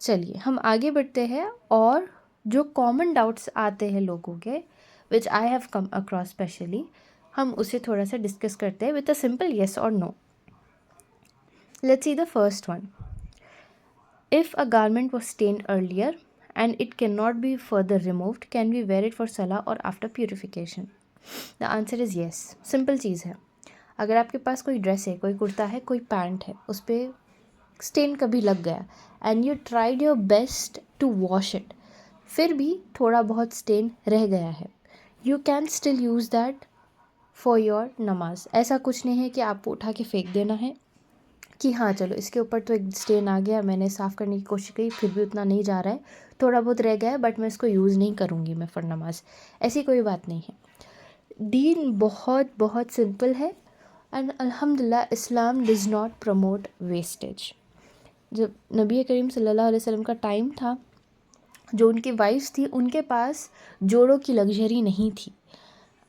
चलिए हम आगे बढ़ते हैं और जो कॉमन डाउट्स आते हैं लोगों के, which I have come across especially, हम उसे थोड़ा सा डिस्कस करते हैं विद अ सिंपल येस और no. Let's see the first one. If a garment was stained earlier and it cannot be further removed, can we wear it for salah or after purification? The answer is yes. Simple चीज़ है. अगर आपके पास कोई dress है, कोई कुर्ता है, कोई pant है, उस पर स्टेन कभी लग गया and you tried your best to wash it, फिर भी थोड़ा बहुत स्टेन रह गया है, you can still use that for your नमाज. ऐसा कुछ नहीं है कि आपको उठा के फेंक देना है कि हाँ चलो इसके ऊपर तो एक स्टेन आ गया, मैंने साफ़ करने की कोशिश की फिर भी उतना नहीं जा रहा है, थोड़ा बहुत रह गया है बट मैं इसको यूज़ नहीं करूँगी मैं फॉर नमाज. ऐसी कोई बात नहीं है. दीन बहुत बहुत सिंपल है एंड अल्हम्दुलिल्लाह इस्लाम डज़ नॉट प्रमोट वेस्टेज. जब नबी करीम सल्लल्लाहु अलैहि वसल्लम का टाइम था, जो उनकी वाइफ्स थी उनके पास जोड़ों की लग्जरी नहीं थी.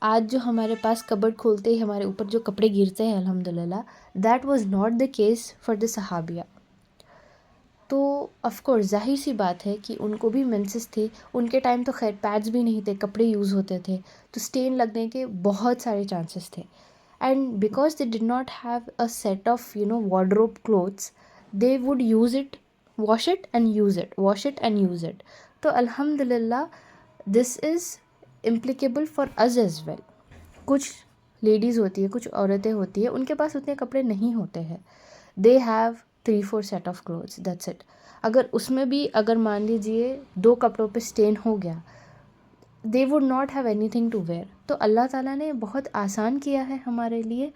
आज जो हमारे पास कबर्ड खोलते ही हमारे ऊपर जो कपड़े गिरते हैं अल्हम्दुलिल्लाह, that was not the case for the सहाबिया. तो ऑफ कोर्स जाहिर सी बात है कि उनको भी मेंसेस थे. उनके टाइम तो खैर पैड्स भी नहीं थे, कपड़े यूज़ होते थे, तो स्टेन लगने के बहुत सारे चांसेस थे. And because they did not have a set of wardrobe clothes, they would use it, wash it and use it, wash it and use it. तो अल्हम्दुलिल्लाह this is applicable for us as well. कुछ ladies होती है, कुछ औरतें होती है, उनके पास उतने कपड़े नहीं होते हैं, they have 3-4 set of clothes, that's it. अगर उसमें भी अगर मान लीजिए 2 कपड़ों पे स्टेन हो गया, they would not have anything to wear. तो अल्लाह ताला ने बहुत आसान किया है हमारे लिए.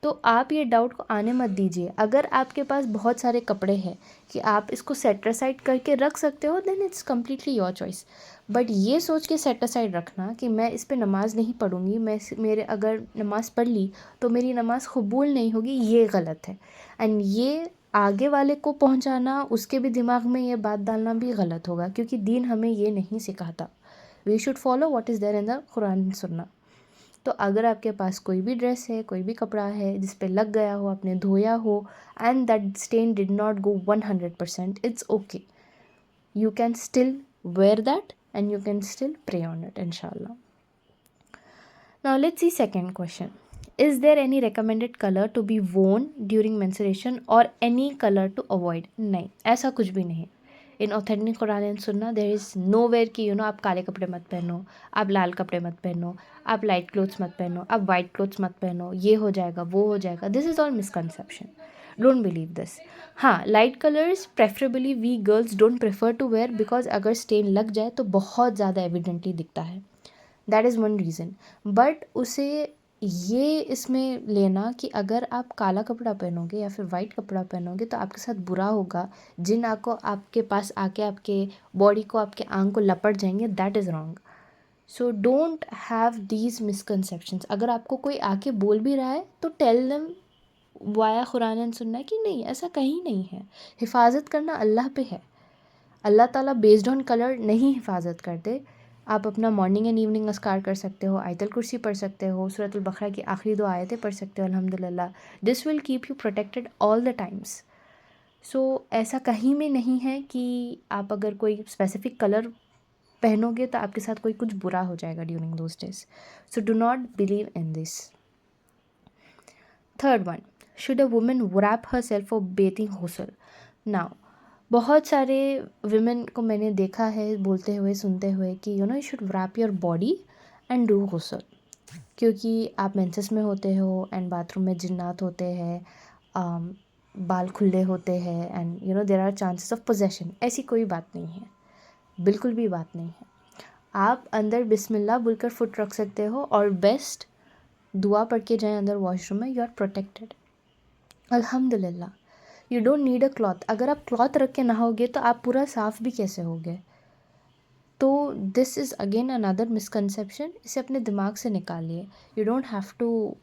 तो आप ये डाउट को आने मत दीजिए. अगर आपके पास बहुत सारे कपड़े हैं कि आप इसको सेट असाइड करके रख सकते हो, then it's completely your choice. But ये सोच के सेट असाइड रखना कि मैं इस पे नमाज़ नहीं पढ़ूँगी, मेरे अगर नमाज़ पढ़ ली तो मेरी नमाज़ कबूल नहीं होगी, ये गलत है. एंड ये आगे वाले को पहुंचाना, उसके भी दिमाग में ये बात डालना भी गलत होगा, क्योंकि दीन हमें ये नहीं सिखाता. We should follow what is there in the Quran and Sunnah. तो अगर आपके पास कोई भी ड्रेस है, कोई भी कपड़ा है जिस पे लग गया हो, आपने धोया हो and that stain did not go 100%, it's okay. You can still wear that and you can still pray on it, inshallah. Now let's see second question. Is there any recommended color to be worn during menstruation or any color to avoid? नहीं, ऐसा कुछ भी नहीं. इन authentic Quran and सुन्ना there is know where कि आप काले कपड़े मत पहनो, आप लाल कपड़े मत पहनो, आप लाइट क्लोथ्स मत पहनो, आप वाइट क्लोथ्स मत पहनो, ये हो जाएगा वो हो जाएगा. This is all misconception. Don't believe this. हाँ, light colours preferably we girls don't prefer to wear, because अगर स्टेन लग जाए तो बहुत ज़्यादा एविडेंटली दिखता है. That is one reason. But उसे ये इसमें लेना कि अगर आप काला कपड़ा पहनोगे या फिर वाइट कपड़ा पहनोगे तो आपके साथ बुरा होगा, जिन आपको आपके पास आके आपके बॉडी को, आपके आंख को लपट जाएंगे, that is wrong. So don't have these misconceptions. अगर आपको कोई आके बोल भी रहा है तो tell them via Quran and Sunnah कि नहीं, ऐसा कहीं नहीं है. हिफाजत करना अल्लाह पे है. अल्लाह ताला बेस्ड ऑन कलर नहीं हिफाजत करते. आप अपना मॉर्निंग एंड इवनिंग अस्कार कर सकते हो, आयतल कुर्सी पढ़ सकते हो, सूरतुल बकरा की आखिरी 2 आयतें पढ़ सकते हो, अल्हम्दुलिल्लाह. This will keep you protected all the times. So ऐसा कहीं में नहीं है कि आप अगर कोई स्पेसिफिक कलर पहनोगे तो आपके साथ कोई कुछ बुरा हो जाएगा during those days. So do not believe in this. Third one, should a women wrap herself for bathing ghusl? Now बहुत सारे women को मैंने देखा है बोलते हुए, सुनते हुए कि you should wrap your body and do ghusl, क्योंकि आप मेंसेस में होते हो एंड बाथरूम में जिन्नात होते हैं, बाल खुले होते हैं and there are chances of possession. ऐसी कोई बात नहीं है, बिल्कुल भी बात नहीं है. आप अंदर बिस्मिल्लाह बोलकर फुट रख सकते हो और बेस्ट दुआ पढ़ के जाएँ अंदर वॉशरूम में, यू आर प्रोटेक्टेड अल्हम्दुलिल्लाह. You don't need a cloth. अगर आप क्लॉथ रख के नहाओगे तो आप पूरा साफ़ भी कैसे होगे? तो this is again another misconception. इसे अपने दिमाग से निकालिए. You don't have to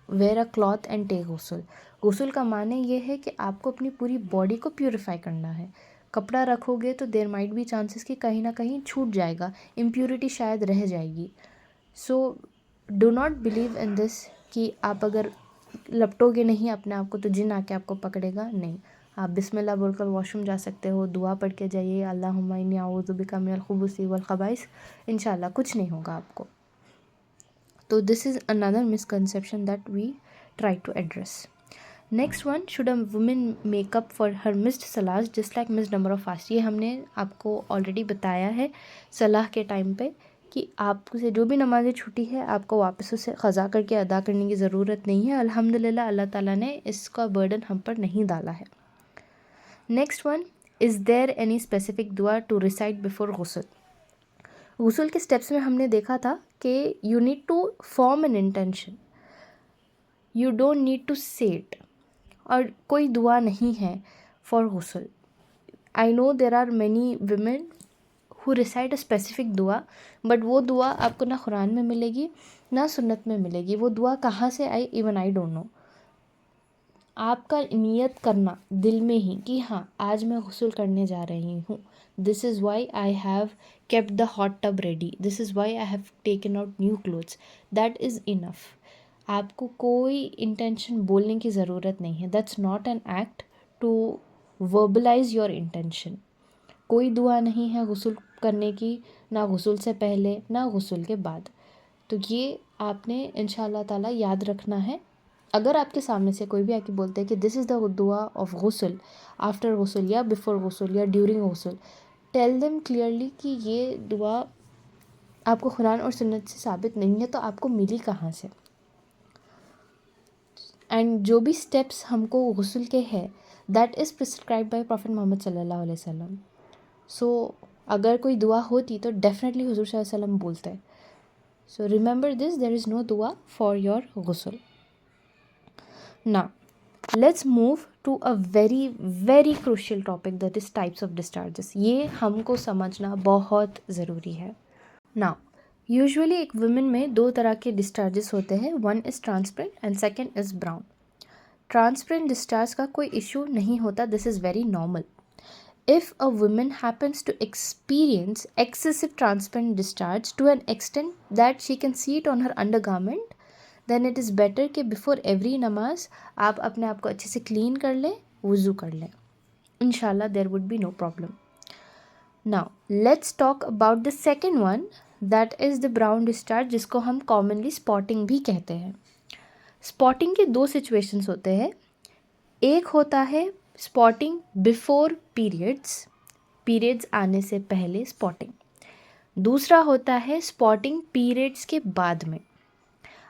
wear a cloth and take गुस्ल. गुस्ल का माने ये है कि आपको अपनी पूरी बॉडी को प्यूरिफाई करना है. कपड़ा रखोगे तो देयर माइट बी चांसेस कि कहीं ना कहीं छूट जाएगा, इम्प्योरिटी शायद रह जाएगी. So do not believe in this कि आप अगर लपटोगे नहीं अपने आप को तो जिन आके आपको पकड़ेगा. नहीं, आप बिस्मिल्लाह बोलकर वॉशरूम जा सकते हो, दुआ पढ़ के जाइए, अल्लाहुम्मा इन्नी अऊज़ु बिका मिनल खुबुसी वल खबाइस, इंशाल्लाह कुछ नहीं होगा आपको। तो this is another misconception that we try to address. Next one, should a women makeup for her missed सलाह just like missed number of fast. ये हमने आपको ऑलरेडी बताया है सलाह के टाइम पे कि आपसे जो भी नमाज़ें छूटी है आपको वापस उसे क़ज़ा करके अदा करने की ज़रूरत नहीं है। अल्हम्दुलिल्लाह अल्लाह ताला ने इसका बर्डन हम पर नहीं डाला है। Next one, is there any specific दुआ टू रिसाइट बिफोर गुस्ल। गुस्ल के स्टेप्स में हमने देखा था कि you need to form an intention, you don't need to say it, और कोई दुआ नहीं है फॉर गुस्ल। I know there are many women who recite a specific दुआ, बट वो दुआ आपको ना कुरान में मिलेगी ना सुन्नत में मिलेगी। वो दुआ कहाँ से आई, इवन आई डोंट नो। आपका नियत करना दिल में ही कि हाँ आज मैं गुस्ल करने जा रही हूँ, this is why I have kept the hot tub ready, this is why I have taken out new clothes, that is enough. आपको कोई इंटेंशन बोलने की ज़रूरत नहीं है। That's not an act to verbalise your intention. कोई दुआ नहीं है गुस्ल करने की, ना गुस्ल से पहले ना गुस्ल के बाद। तो ये आपने इंशाअल्लाह ताला याद रखना है। अगर आपके सामने से कोई भी आके बोलते हैं कि दिस इज़ द दुआ ऑफ गुस्ल, आफ्टर गुस्ल या बिफोर गुस्ल या ड्यूरिंग गुस्ल, टेल देम क्लियरली कि ये दुआ आपको कुरान और सुन्नत से साबित नहीं है, तो आपको मिली कहाँ से। एंड जो भी स्टेप्स हमको गुस्ल के हैं that is prescribe by prophet Mohammad सल्लल्लाहु अलैहि वसल्लम। सो अगर कोई दुआ होती तो डेफिनेटली हुजूर सल्लल्लाहु अलैहि वसल्लम बोलते। So remember this, there is no दुआ फॉर योर गुस्ल। Now let's move to a very very crucial topic, that is types of discharges. ये हमको समझना बहुत ज़रूरी है। नाउ यूजुअली एक वुमेन में दो तरह के डिस्चार्जेस होते हैं, one is transparent and second is brown. Transparent discharge का कोई इशू नहीं होता, this is very normal. If a woman happens to experience excessive transparent discharge to an extent that she can see it on her undergarment, then it is better कि before every नमाज आप अपने आप को अच्छे से क्लीन कर लें, वुज़ू कर लें, इंशाल्लाह there would be no problem. Now let's talk about the second one, that is the brown discharge, जिसको हम commonly spotting भी कहते हैं। स्पॉटिंग के दो सिचुएशंस होते हैं, एक होता है स्पॉटिंग बिफोर पीरियड्स आने से पहले स्पॉटिंग, दूसरा होता है स्पॉटिंग पीरियड्स के बाद में।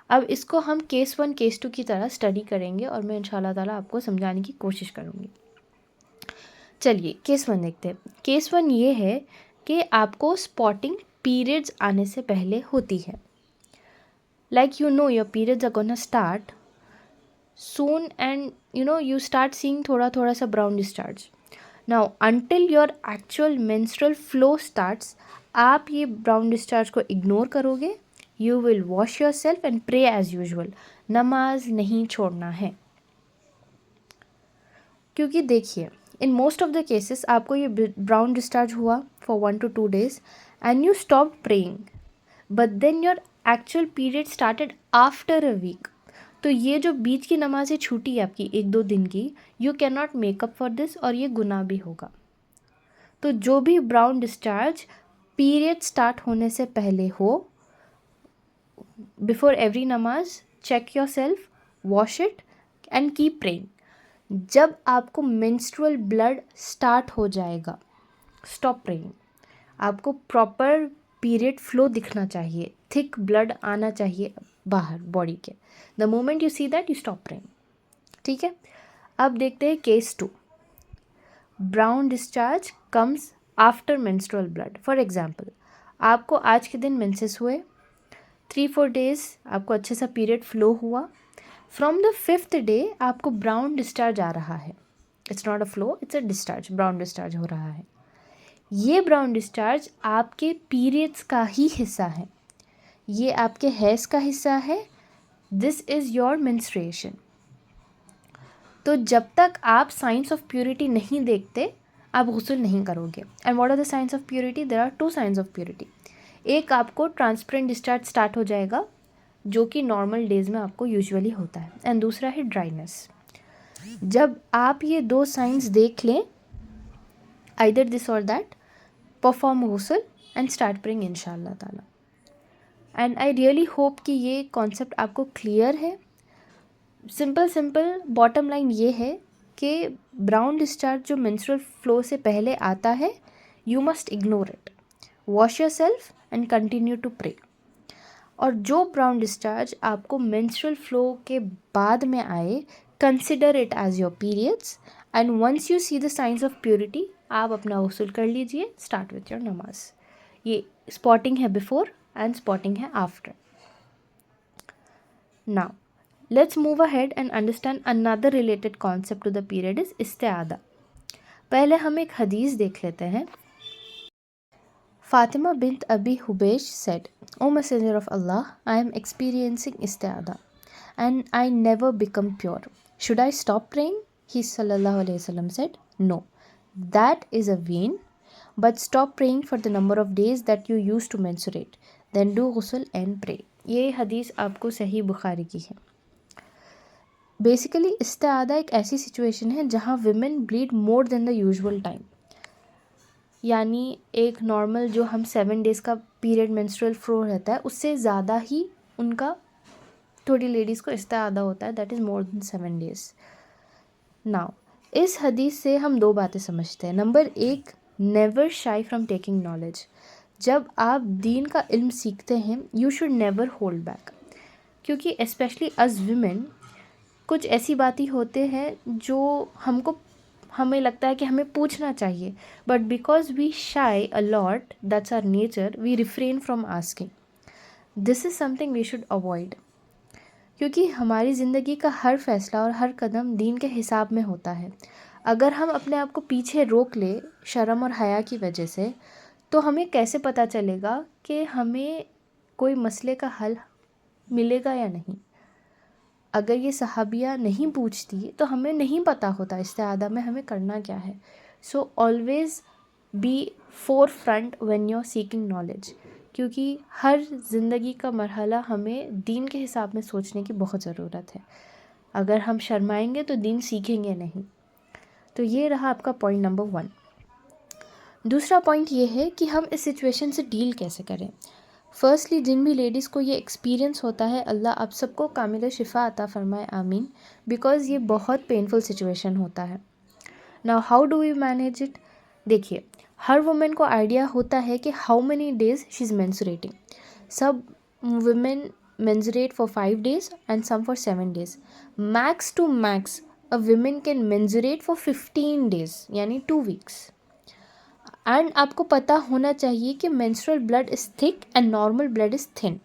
अब इसको हम केस 1 केस 2 की तरह स्टडी करेंगे और मैं इंशाल्लाह ताला आपको समझाने की कोशिश करूँगी। चलिए केस 1 देखते हैं। केस 1 ये है कि आपको स्पॉटिंग पीरियड्स आने से पहले होती है। Like you know your periods are gonna start soon and you start seeing थोड़ा सा brown discharge. Now until your actual menstrual flow starts, आप ये brown discharge को ignore करोगे, you will wash yourself and pray as usual. नमाज नहीं छोड़ना है, क्योंकि देखिए in most of the cases आपको ये brown discharge हुआ for 1 to 2 days and you stopped praying, but then your actual period started after a week. तो ये जो बीच की नमाज़ें छूटी है आपकी 1-2 दिन की, you can not makeup for this, और ये गुनाह भी होगा। तो जो भी ब्राउन डिस्चार्ज पीरियड स्टार्ट होने से पहले हो, बिफोर एवरी नमाज check yourself, wash it and keep praying. जब आपको मेंस्ट्रुअल ब्लड स्टार्ट हो जाएगा, स्टॉप प्रेइंग। आपको प्रॉपर पीरियड फ्लो दिखना चाहिए, थिक ब्लड आना चाहिए बाहर बॉडी के। The moment you see that you stop praying. ठीक है, अब देखते हैं case 2। Brown discharge comes after menstrual blood. For example, आपको आज के दिन मेंसेस हुए, 3-4 डेज आपको अच्छे सा पीरियड फ्लो हुआ, फ्रॉम द 5th डे आपको ब्राउन डिस्चार्ज आ रहा है। It's not a flow, it's a discharge, brown discharge हो रहा है। ये ब्राउन डिस्चार्ज आपके पीरियड्स का ही हिस्सा है, ये आपके हैज़ का हिस्सा है, दिस इज़ योर मेंस्ट्रुएशन। तो जब तक आप साइंस ऑफ प्योरिटी नहीं देखते आप गुस्ल नहीं करोगे। And what are the science of purity? There are 2 science of purity. एक आपको ट्रांसपेरेंट डिस्चार्ज स्टार्ट हो जाएगा, जो कि नॉर्मल डेज में आपको यूजुअली होता है, एंड दूसरा है ड्राइनेस। जब आप ये 2 साइंस देख लें, आइदर दिस और दैट, परफॉर्म गुस्ल एंड स्टार्ट प्रेइंग इंशाल्लाह ताला। एंड आई रियली होप कि ये कॉन्सेप्ट आपको क्लियर है। सिंपल बॉटम लाइन ये है कि ब्राउन डिस्चार्ज जो मेंस्ट्रुअल फ्लो से पहले आता है, you must ignore it, wash yourself and continue to pray. और जो ब्राउन डिस्चार्ज आपको मेंस्ट्रुअल फ्लो के बाद में आए, consider it as your periods, and once you see the science of purity, आप अपना वसूल कर लीजिए, स्टार्ट विथ योर नमाज। ये स्पॉटिंग है बिफोर एंड स्पॉटिंग है after. Now let's move ahead and understand another related concept to the period is isti'ada. पहले हम एक हदीस देख लेते हैं। Fatima bint Abi Hubaysh said, O Messenger of Allah, I am experiencing isti'ada and I never become pure. Should I stop praying? He sallallahu alayhi wasallam said, No, that is a vain, but stop praying for the number of days that you used to menstruate. Then do ghusl and pray. ये हदीस आपको सही बुखारी की है। Basically इस्तिआदा एक ऐसी situation है जहाँ women bleed more than the usual time, यानी एक नॉर्मल जो हम 7 डेज़ का पीरियड मेंस्ट्रुअल फ्लो रहता है उससे ज़्यादा ही उनका थोड़ी लेडीज़ को इस्तिआदा होता है, that is more than 7 days. Now इस हदीस से हम 2 बातें समझते हैं। नंबर 1, नेवर शाई फ्रॉम टेकिंग नॉलेज। जब आप दीन का इल्म सीखते हैं, you should never hold back, क्योंकि स्पेशली एज विमेन कुछ ऐसी बातें होते हैं जो हमें लगता है कि हमें पूछना चाहिए, but because we shy a lot, that's our nature, we refrain from asking. This is something we should avoid, क्योंकि हमारी ज़िंदगी का हर फैसला और हर कदम दीन के हिसाब में होता है। अगर हम अपने आप को पीछे रोक ले शर्म और हया की वजह से, तो हमें कैसे पता चलेगा कि हमें कोई मसले का हल मिलेगा या नहीं। अगर ये सहाबिया नहीं पूछती तो हमें नहीं पता होता इस्तिआदा में हमें करना क्या है। So always be forefront when you are seeking knowledge, क्योंकि हर ज़िंदगी का मरहला हमें दीन के हिसाब में सोचने की बहुत ज़रूरत है। अगर हम शर्माएंगे तो दीन सीखेंगे नहीं। तो ये रहा आपका पॉइंट नंबर 1। दूसरा पॉइंट ये है कि हम इस सिचुएशन से डील कैसे करें। फर्स्टली, जिन भी लेडीज़ को ये एक्सपीरियंस होता है, अल्लाह आप सबको कामिल शिफ़ा अता फ़रमाए, आमीन, बिकॉज़ ये बहुत पेनफुल सिचुएशन होता है। Now how do we manage it? देखिए, हर वुमेन को आइडिया होता है कि how many days she is menstruating. सब women menstruate for 5 days and some for 7 days। Max to max a women can menstruate for 15 days, यानी 2 weeks। And आपको पता होना चाहिए कि menstrual blood is thick and normal blood is thin.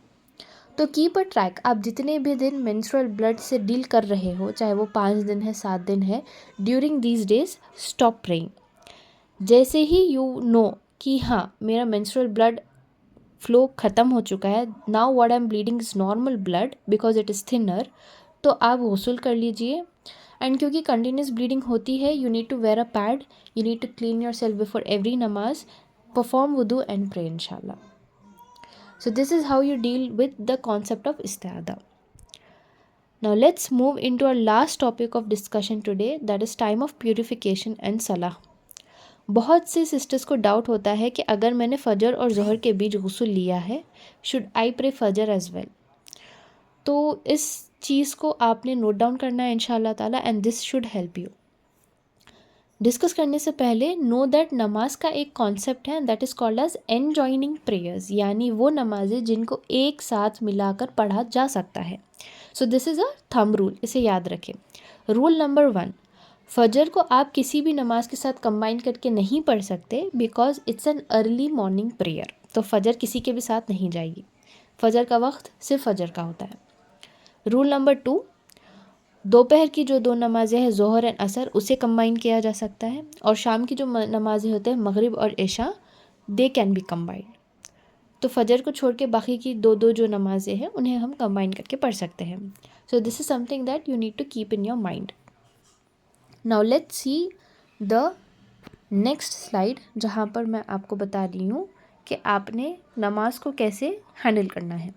तो keep a track, आप जितने भी दिन मेंस्ट्रुअल ब्लड से डील कर रहे हो, चाहे वो 5 दिन है, 7 दिन है, during these days stop praying. जैसे ही यू नो कि हाँ मेरा मेंस्ट्रुअल ब्लड फ्लो ख़त्म हो चुका है, now what I am bleeding is normal blood because it is thinner, तो आप गुस्ल कर लीजिए। एंड क्योंकि कंटिन्यूस ब्लीडिंग होती है, you need to wear a pad, you need to clean yourself before every namaz, perform wudu and pray inshallah. So this is how you deal with the concept of isti'ada. Now let's move into our last topic of discussion today, that is time of purification and salah. बहुत से sisters को doubt होता है कि अगर मैंने फजर और ज़ोहर के बीच गुस्ल लिया है, शुड आई प्रे फजर एज वेल। तो इस चीज़ को आपने नोट डाउन करना है इंशाल्लाह ताला, and this should help you. Discuss करने से पहले नो दैट नमाज का एक कॉन्सेप्ट है, that is called as enjoining prayers, यानी वो नमाजें जिनको एक साथ मिलाकर पढ़ा जा सकता है। सो this is a thumb rule, इसे याद रखें। रूल नंबर 1, फजर को आप किसी भी नमाज के साथ कंबाइन करके नहीं पढ़ सकते, because it's an early morning prayer. तो फजर किसी के भी साथ नहीं जाएगी, फजर का वक्त सिर्फ फजर का होता है। रूल नंबर 2, दोपहर की जो 2 नमाज़ें हैं, ज़ोहर एंड असर, उसे कंबाइन किया जा सकता है। और शाम की जो नमाज़ें होते हैं, मगरिब और इशा, दे कैन बी कंबाइंड। तो फजर को छोड़ के बाकी की 2 जो नमाज़ें हैं उन्हें हम कंबाइन करके पढ़ सकते हैं। So this is something that you need to keep in your mind. Now let's see the next slide, जहाँ पर मैं आपको बता रही हूँ कि आपने नमाज को कैसे हैंडल करना है।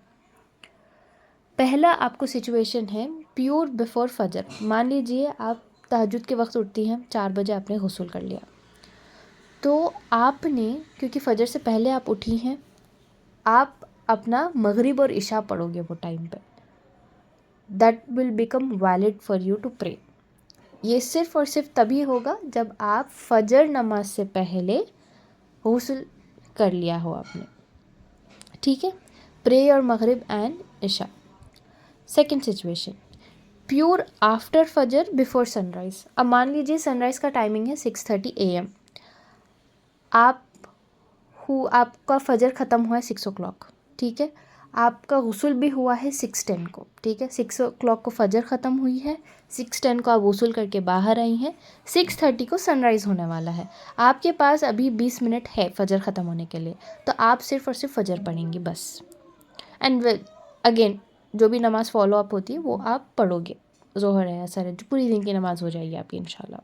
पहला आपको सिचुएशन है प्योर बिफोर फजर। मान लीजिए आप तहज्जुद के वक्त उठती हैं, 4 बजे आपने गुस्ल कर लिया, तो आपने, क्योंकि फ़जर से पहले आप उठी हैं, आप अपना मगरिब और इशा पढ़ोगे वो टाइम पे, that will become valid for you to pray. ये सिर्फ़ और सिर्फ तभी होगा जब आप फ़जर नमाज से पहले गुस्ल कर लिया हो आपने, ठीक है। प्रे और मगरिब and Isa. Second situation, pure after फजर बिफोर सनराइज़। अब मान लीजिए सनराइज़ का टाइमिंग है 6:30 AM, आपका फ़जर ख़त्म हुआ है 6 o'clock, ठीक है। आपका गुस्ल भी हुआ है 6:10 को, ठीक है। 6 o'clock को फ़जर ख़त्म हुई है, 6:10 को आप गुस्ल करके बाहर आई हैं, 6:30 को सनराइज़ होने वाला है। आपके पास अभी 20 मिनट है फ़जर ख़त्म होने के लिए, तो आप सिर्फ़ और सिर्फ फ़जर पढ़ेंगी बस। एंड अगेन जो भी नमाज़ फॉलो अप होती है वो आप पढ़ोगे, ज़ोहर है, असर है, पूरी दिन की नमाज़ हो जाएगी आपकी इंशाल्लाह।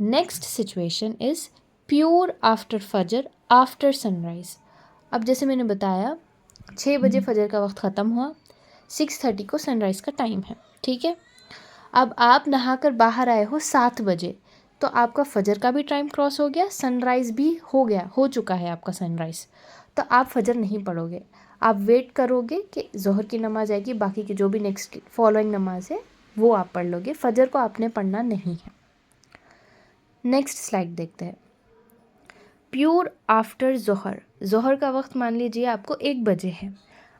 Next situation is pure after फजर आफ्टर सनराइज़। अब जैसे मैंने बताया 6 बजे फ़जर का वक्त ख़त्म हुआ, 6:30 को सनराइज़ का टाइम है, ठीक है। अब आप नहाकर बाहर आए हो 7 बजे, तो आपका फ़जर का भी टाइम क्रॉस हो गया, सनराइज़ भी हो चुका है आपका सनराइज़। तो आप फ़जर नहीं पढ़ोगे, आप वेट करोगे कि ज़ोहर की नमाज़ आएगी, बाकी की जो भी नेक्स्ट फॉलोइंग नमाज है वो आप पढ़ लोगे, फ़जर को आपने पढ़ना नहीं है। नेक्स्ट स्लाइड देखते हैं। प्योर आफ्टर ज़ोहर। ज़ोहर का वक्त मान लीजिए आपको 1 बजे है,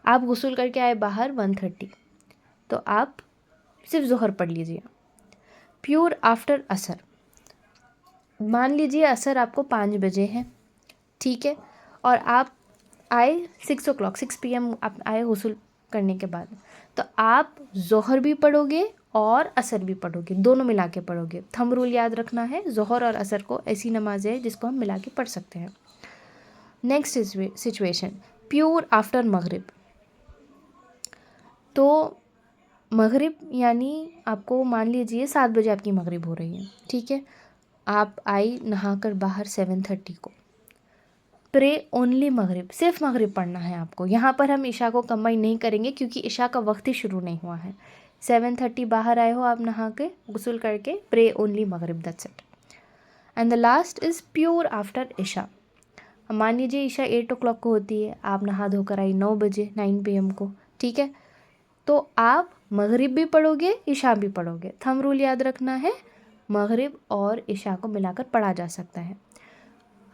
आप गुस्ल करके आए बाहर 1:30, तो आप सिर्फ ज़ोहर पढ़ लीजिए। प्योर आफ्टर असर, मान लीजिए असर आपको 5 बजे है, ठीक है, और आप आए 6 o'clock 6 PM आप आए गुस्ल करने के बाद, तो आप ज़ोहर भी पढ़ोगे और असर भी पढ़ोगे, दोनों मिला के पढ़ोगे। थंब रूल याद रखना है, ज़ोहर और असर को ऐसी नमाज है जिसको हम मिला के पढ़ सकते हैं। नेक्स्ट सिचुएशन, प्योर आफ्टर मगरिब। तो मगरिब यानी आपको मान लीजिए 7 बजे आपकी मगरिब हो रही है, ठीक है। आप आई नहाकर बाहर 7:30 को, प्रे ओनली मगरिब, सिर्फ मगरिब पढ़ना है आपको। यहाँ पर हम इशा को कंबाइन नहीं करेंगे क्योंकि इशा का वक्त ही शुरू नहीं हुआ है। 7:30 बाहर आए हो आप नहा के गुस्ल करके, प्रे ओनली मगरिब, that's it. And the last is pure after इशा। मान लीजिए इशा 8 o'clock को होती है, आप नहा धोकर आई 9 बजे 9 PM को, ठीक है। तो आप मगरिब भी पढ़ोगे, इशा भी पढ़ोगे। थंब रूल याद रखना है, मगरिब और इशा को मिलाकर पढ़ा जा सकता है।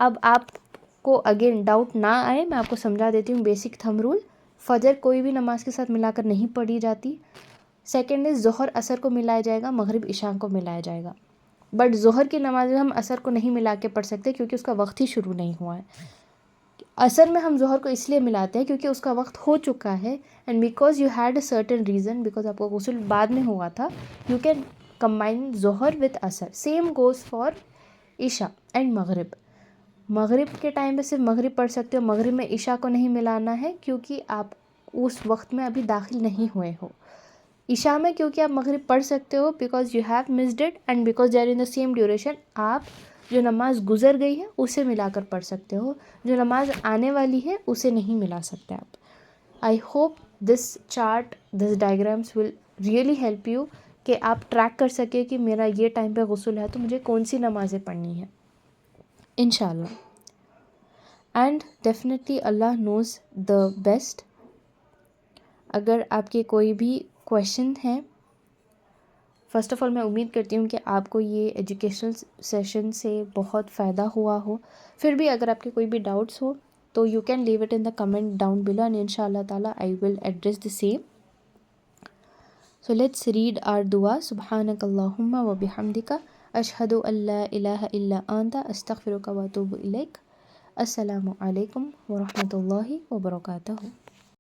अब आपको अगेन डाउट ना आए, मैं आपको समझा देती हूँ बेसिक थंब रूल। फ़जर कोई भी नमाज के साथ मिलाकर नहीं पढ़ी जाती। सेकेंड इज़ ज़ोहर असर को मिलाया जाएगा, मगरिब इशा को मिलाया जाएगा। बट ज़ोहर की नमाज में हम असर को नहीं मिला के पढ़ सकते क्योंकि उसका वक्त ही शुरू नहीं हुआ है। असर में हम ज़ोहर को इसलिए मिलाते हैं क्योंकि उसका वक्त हो चुका है, and because you had a certain reason, because आपको गुस्ल बाद में हुआ था, you can combine Johar with असर। Same goes for Isa and मगरिब। मगरिब के टाइम पे सिर्फ मगरिब पढ़ सकते हो, मगरिब में इशा को नहीं मिलाना है क्योंकि आप उस वक्त में अभी दाखिल नहीं हुए हो। इशा में क्योंकि आप मगरिब पढ़ सकते हो because you have missed it, and because they are in the same duration, आप जो नमाज गुजर गई है उसे मिलाकर पढ़ सकते हो, जो नमाज आने वाली है उसे नहीं मिला सकते आप। I hope this chart, this diagrams will really help you कि आप ट्रैक कर सके कि मेरा ये टाइम पे गुस्ल है तो मुझे कौन सी नमाज़ें पढ़नी है इंशाल्लाह। And definitely Allah nose the best. अगर आपके कोई भी क्वेश्चन हैं, फ़र्स्ट ऑफ़ ऑल मैं उम्मीद करती हूँ कि आपको ये एजुकेशनल सेशन से बहुत फ़ायदा हुआ हो। फिर भी अगर आपके कोई भी डाउट्स हो तो you can leave it in the comment down below, and इंशाल्लाह ताला I will address the same. So let's read our दुआ। सुब्हानकल्लाहुम्मा व बिहम्दिका अशहदु अल्ला इलाहा इल्ला अंता अस्तगफिरुका व अतूबु इलैक। अस्सलामु अलैकुम व रहमतुल्लाहि व बरकातहू।